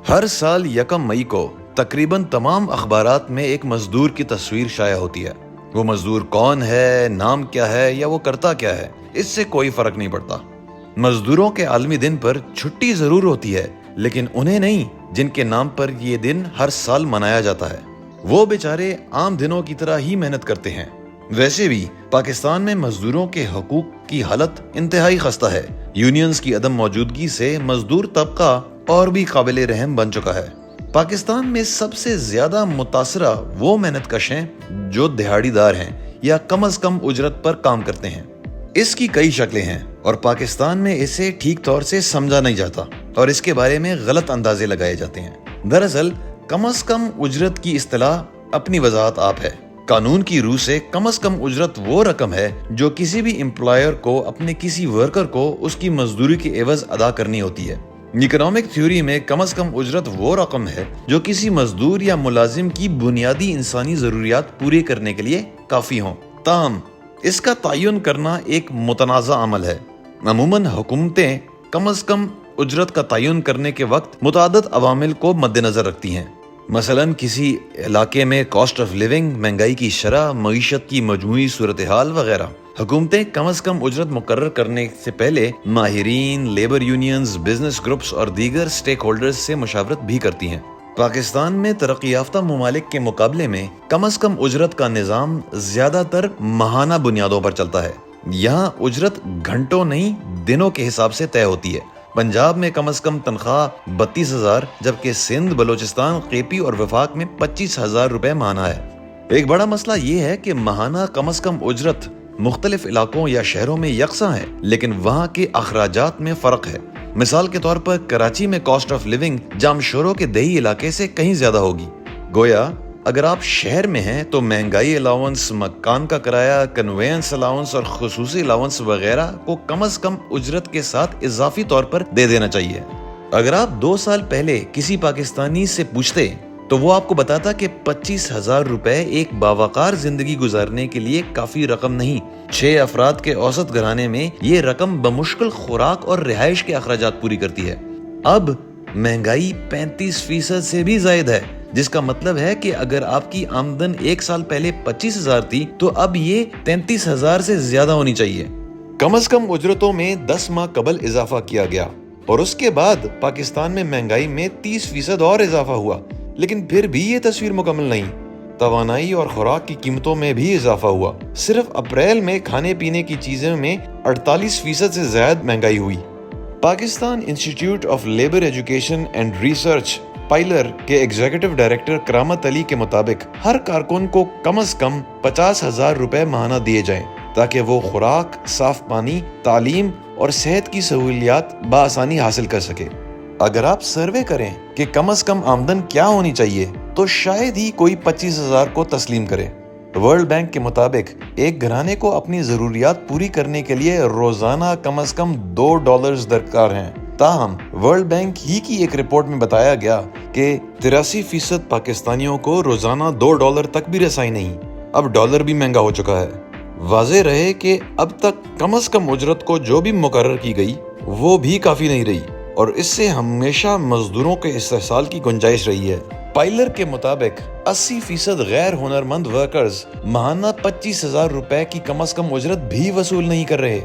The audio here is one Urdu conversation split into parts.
ہر سال یکم مئی کو تقریباً تمام اخبارات میں ایک مزدور کی تصویر شائع ہوتی ہے۔ وہ مزدور کون ہے، نام کیا ہے یا وہ کرتا کیا ہے، اس سے کوئی فرق نہیں پڑتا۔ مزدوروں کے عالمی دن پر چھٹی ضرور ہوتی ہے، لیکن انہیں نہیں جن کے نام پر یہ دن ہر سال منایا جاتا ہے۔ وہ بیچارے عام دنوں کی طرح ہی محنت کرتے ہیں۔ ویسے بھی پاکستان میں مزدوروں کے حقوق کی حالت انتہائی خستہ ہے۔ یونینز کی عدم موجودگی سے مزدور طبقہ اور بھی قابل رحم بن چکا ہے۔ پاکستان میں سب سے زیادہ متاثرہ وہ محنت کش ہیں جو دہاڑی دار ہیں یا کم از کم اجرت پر کام کرتے ہیں۔ اس کی کئی شکلیں ہیں اور پاکستان میں اسے ٹھیک طور سے سمجھا نہیں جاتا اور اس کے بارے میں غلط اندازے لگائے جاتے ہیں۔ دراصل کم از کم اجرت کی اصطلاح اپنی وضاحت آپ ہے۔ قانون کی روح سے کم از کم اجرت وہ رقم ہے جو کسی بھی امپلائر کو اپنے کسی ورکر کو اس کی مزدوری کے عوض ادا کرنی ہوتی ہے۔ اکنامک تھیوری میں کم از کم اجرت وہ رقم ہے جو کسی مزدور یا ملازم کی بنیادی انسانی ضروریات پوری کرنے کے لیے کافی ہوں۔ تاہم اس کا تعین کرنا ایک متنازع عمل ہے۔ عموماً حکومتیں کم از کم اجرت کا تعین کرنے کے وقت متعدد عوامل کو مد نظر رکھتی ہیں۔ مثلاً کسی علاقے میں کاسٹ آف لیونگ، مہنگائی کی شرح، معیشت کی مجموعی صورتحال وغیرہ۔ حکومتیں کم از کم اجرت مقرر کرنے سے پہلے ماہرین، لیبر یونینز، بزنس گروپس اور دیگر سٹیک ہولڈرز سے مشاورت بھی کرتی ہیں۔ پاکستان میں ترقی یافتہ ممالک کے مقابلے میں کم از کم اجرت کا نظام زیادہ تر ماہانہ بنیادوں پر چلتا ہے۔ یہاں اجرت گھنٹوں نہیں دنوں کے حساب سے طے ہوتی ہے۔ پنجاب میں کم از کم تنخواہ 32,000 جبکہ سندھ، بلوچستان، قیپی اور وفاق میں 25,000 روپے ماہانہ ہے۔ ایک بڑا مسئلہ یہ ہے کہ ماہانہ کم از کم اجرت مختلف علاقوں یا شہروں میں یکساں ہے، لیکن وہاں کے اخراجات میں فرق ہے۔ مثال کے طور پر کراچی میں کاسٹ آف لیونگ جامشورو کے دیہی علاقے سے کہیں زیادہ ہوگی۔ گویا اگر آپ شہر میں ہیں تو مہنگائی الاؤنس، مکان کا کرایہ، کنوینس الاؤنس اور خصوصی الاؤنس وغیرہ کو کم از کم اجرت کے ساتھ اضافی طور پر دے دینا چاہیے۔ اگر آپ 2 سال پہلے کسی پاکستانی سے پوچھتے تو وہ آپ کو بتاتا کہ 25,000 روپے ایک باوقار زندگی گزارنے کے لیے کافی رقم نہیں۔ 6 افراد کے اوسط گھرانے میں یہ رقم بمشکل خوراک اور رہائش کے اخراجات پوری کرتی ہے۔ اب مہنگائی 35% سے بھی زائد ہے، جس کا مطلب ہے کہ اگر آپ کی آمدن 1 سال پہلے 25,000 تھی تو اب یہ 33,000 سے زیادہ ہونی چاہیے۔ کم از کم اجرتوں میں 10 ماہ قبل اضافہ کیا گیا اور اس کے بعد پاکستان میں مہنگائی میں 30% اور اضافہ ہوا، لیکن پھر بھی یہ تصویر مکمل نہیں۔ توانائی اور خوراک کی قیمتوں میں بھی اضافہ ہوا۔ صرف اپریل میں کھانے پینے کی چیزوں میں 48% سے زائد مہنگائی ہوئی۔ Pakistan institute of labour education and research PILER کے ایگزیکٹو ڈائریکٹر کرامت علی کے مطابق ہر کارکن کو کم از کم 50,000 روپے ماہانہ دیے جائیں تاکہ وہ خوراک، صاف پانی، تعلیم اور صحت کی سہولیات بآسانی حاصل کر سکے۔ اگر آپ سروے کریں کہ کم از کم آمدن کیا ہونی چاہیے تو شاید ہی کوئی 25,000 کو تسلیم کرے۔ ورلڈ بینک کے مطابق ایک گھرانے کو اپنی ضروریات پوری کرنے کے لیے روزانہ کم از کم $2 درکار ہیں۔ تاہم ورلڈ بینک ہی کی ایک رپورٹ میں بتایا گیا کہ 83% پاکستانیوں کو روزانہ $2 تک بھی رسائی نہیں۔ اب ڈالر بھی مہنگا ہو چکا ہے۔ واضح رہے کہ اب تک کم از کم اجرت کو جو بھی مقرر کی گئی وہ بھی کافی نہیں رہی اور اس سے ہمیشہ مزدوروں کے استحصال کی گنجائش رہی ہے۔ پائلر کے مطابق 80% غیر ہنرمند ورکرز ماہانہ 25,000 روپے کی کم از کم اجرت بھی وصول نہیں کر رہے۔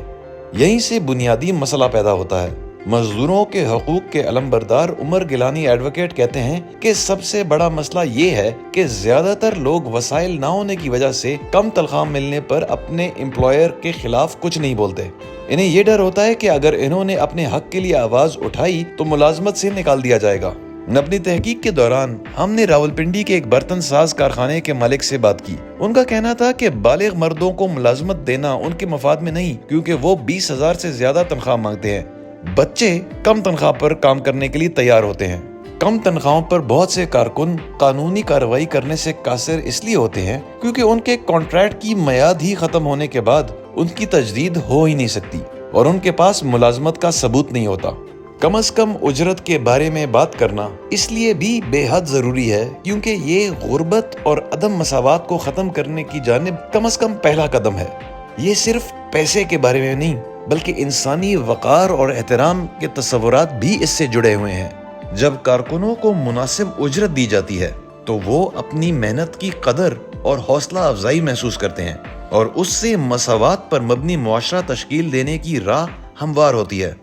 یہیں سے بنیادی مسئلہ پیدا ہوتا ہے۔ مزدوروں کے حقوق کے علمبردار عمر گیلانی ایڈوکیٹ کہتے ہیں کہ سب سے بڑا مسئلہ یہ ہے کہ زیادہ تر لوگ وسائل نہ ہونے کی وجہ سے کم تنخواہ ملنے پر اپنے امپلائر کے خلاف کچھ نہیں بولتے۔ انہیں یہ ڈر ہوتا ہے کہ اگر انہوں نے اپنے حق کے لیے آواز اٹھائی تو ملازمت سے نکال دیا جائے گا۔ اپنی تحقیق کے دوران ہم نے راولپنڈی کے ایک برتن ساز کارخانے کے مالک سے بات کی۔ ان کا کہنا تھا کہ بالغ مردوں کو ملازمت دینا ان کے مفاد میں نہیں، کیونکہ وہ 20,000 سے زیادہ تنخواہ مانگتے ہیں۔ بچے کم تنخواہ پر کام کرنے کے لیے تیار ہوتے ہیں۔ کم تنخواہوں پر بہت سے کارکن قانونی کارروائی کرنے سے قاصر اس لیے ہوتے ہیں کیونکہ ان کے کانٹریکٹ کی میعاد ہی ختم ہونے کے بعد ان کی تجدید ہو ہی نہیں سکتی اور ان کے پاس ملازمت کا ثبوت نہیں ہوتا۔ کم از کم اجرت کے بارے میں بات کرنا اس لیے بھی بے حد ضروری ہے کیونکہ یہ غربت اور عدم مساوات کو ختم کرنے کی جانب کم از کم پہلا قدم ہے۔ یہ صرف پیسے کے بارے میں نہیں بلکہ انسانی وقار اور احترام کے تصورات بھی اس سے جڑے ہوئے ہیں۔ جب کارکنوں کو مناسب اجرت دی جاتی ہے تو وہ اپنی محنت کی قدر اور حوصلہ افزائی محسوس کرتے ہیں اور اس سے مساوات پر مبنی معاشرہ تشکیل دینے کی راہ ہموار ہوتی ہے۔